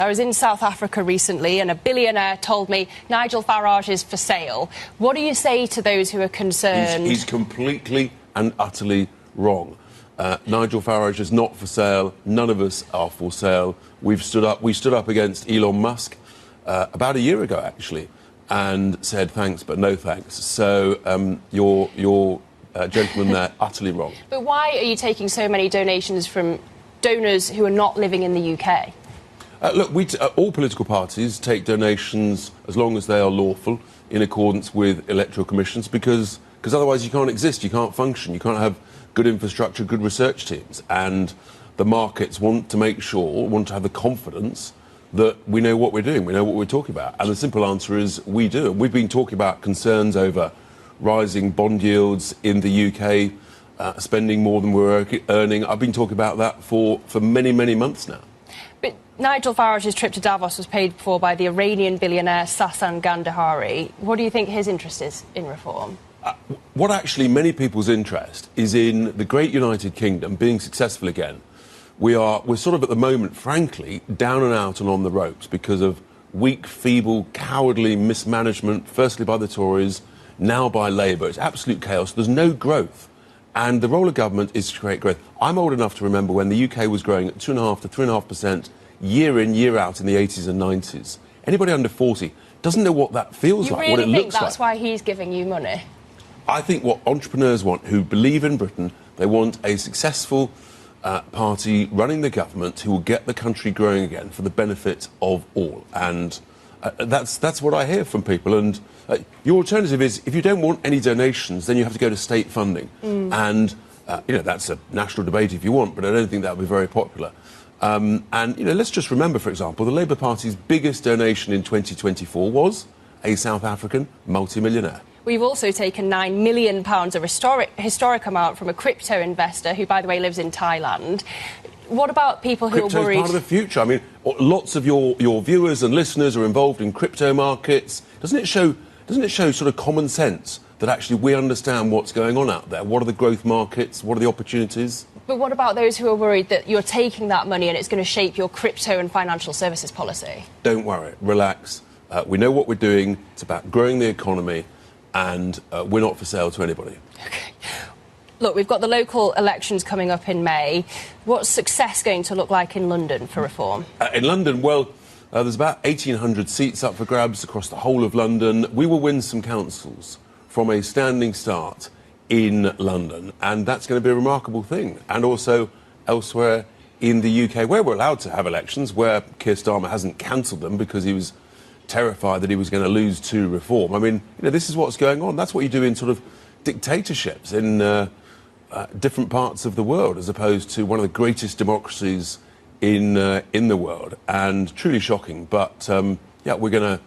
I was in South Africa recently and a billionaire told me Nigel Farage is for sale. What do you say to those who are concerned? He's completely and utterly wrong. Nigel Farage is not for sale. None of us are for sale. We stood up against Elon Musk about a year ago, actually, and said thanks, but no thanks. So your gentleman there, utterly wrong. But why are you taking so many donations from donors who are not living in the UK? Look, all political parties take donations as long as they are lawful, in accordance with electoral commissions, because otherwise you can't exist, you can't function, you can't have good infrastructure, good research teams. And the markets want to have the confidence that we know what we're doing, we know what we're talking about. And the simple answer is we do. And we've been talking about concerns over rising bond yields in the UK, spending more than we're earning. I've been talking about that for many, many months now. But Nigel Farage's trip to Davos was paid for by the Iranian billionaire Sasan Ghandehari. What do you think his interest is in reform? What actually many people's interest is in the great United Kingdom being successful again. We're sort of at the moment, frankly, down and out and on the ropes because of weak, feeble, cowardly mismanagement, firstly by the Tories, now by Labour. It's absolute chaos. There's no growth. And the role of government is to create growth. I'm old enough to remember when the UK was growing at 2.5% to 3.5% year in, year out in the 80s and 90s. Anybody under 40 doesn't know what that feels like, what it looks like. You really think that's why he's giving you money? I think what entrepreneurs want, who believe in Britain, they want a successful party running the government who will get the country growing again for the benefit of all. And that's what I hear from people. And your alternative is, if you don't want any donations, then you have to go to state funding. And, that's a national debate if you want, but I don't think that would be very popular. And, let's just remember, for example, the Labour Party's biggest donation in 2024 was a South African multimillionaire. We've also taken £9 million, a historic amount, from a crypto investor who, by the way, lives in Thailand. What about people who are worried? Crypto's part of the future. I mean, lots of your viewers and listeners are involved in crypto markets. Doesn't it show sort of common sense that actually we understand what's going on out there? What are the growth markets? What are the opportunities? But what about those who are worried that you're taking that money and it's going to shape your crypto and financial services policy? Don't worry. Relax. We know what we're doing. It's about growing the economy, and we're not for sale to anybody. OK. Look, we've got the local elections coming up in May. What's success going to look like in London for reform? In London, well, there's about 1,800 seats up for grabs across the whole of London. We will win some councils from a standing start in London, and that's going to be a remarkable thing. And also elsewhere in the UK, where we're allowed to have elections, where Keir Starmer hasn't cancelled them because he was terrified that he was going to lose to reform. I mean, this is what's going on. That's what you do in sort of dictatorships in different parts of the world, as opposed to one of the greatest democracies in the world. And truly shocking. But yeah,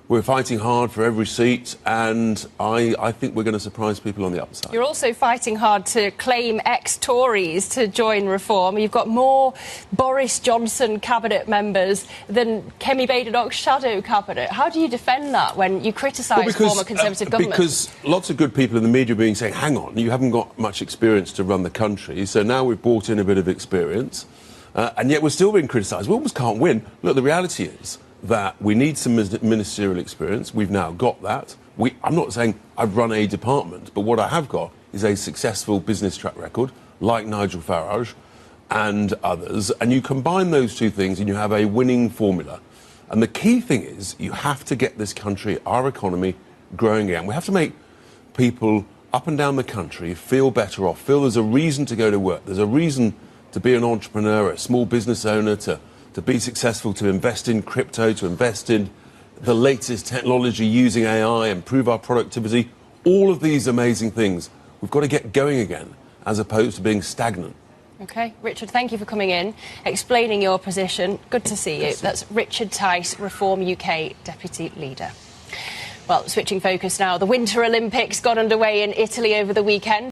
we're fighting hard for every seat, and I think we're going to surprise people on the upside. You're also fighting hard to claim ex-Tories to join reform. You've got more Boris Johnson cabinet members than Kemi Badenoch's shadow cabinet. How do you defend that when you criticise former Conservative governments? Because lots of good people in the media are saying, hang on, you haven't got much experience to run the country, so now we've brought in a bit of experience, and yet we're still being criticised. We almost can't win. Look, the reality is that we need some ministerial experience. We've now got that. I'm not saying I've run a department, but what I have got is a successful business track record, like Nigel Farage and others. And you combine those two things and you have a winning formula. And the key thing is you have to get this country, our economy, growing again. We have to make people up and down the country feel better off, feel there's a reason to go to work. There's a reason to be an entrepreneur, a small business owner, to be successful, to invest in crypto, to invest in the latest technology using AI, improve our productivity, all of these amazing things. We've got to get going again, as opposed to being stagnant. OK. Richard, thank you for coming in, explaining your position. Good to see you. That's Richard Tice, Reform UK Deputy Leader. Well, switching focus now, the Winter Olympics got underway in Italy over the weekend.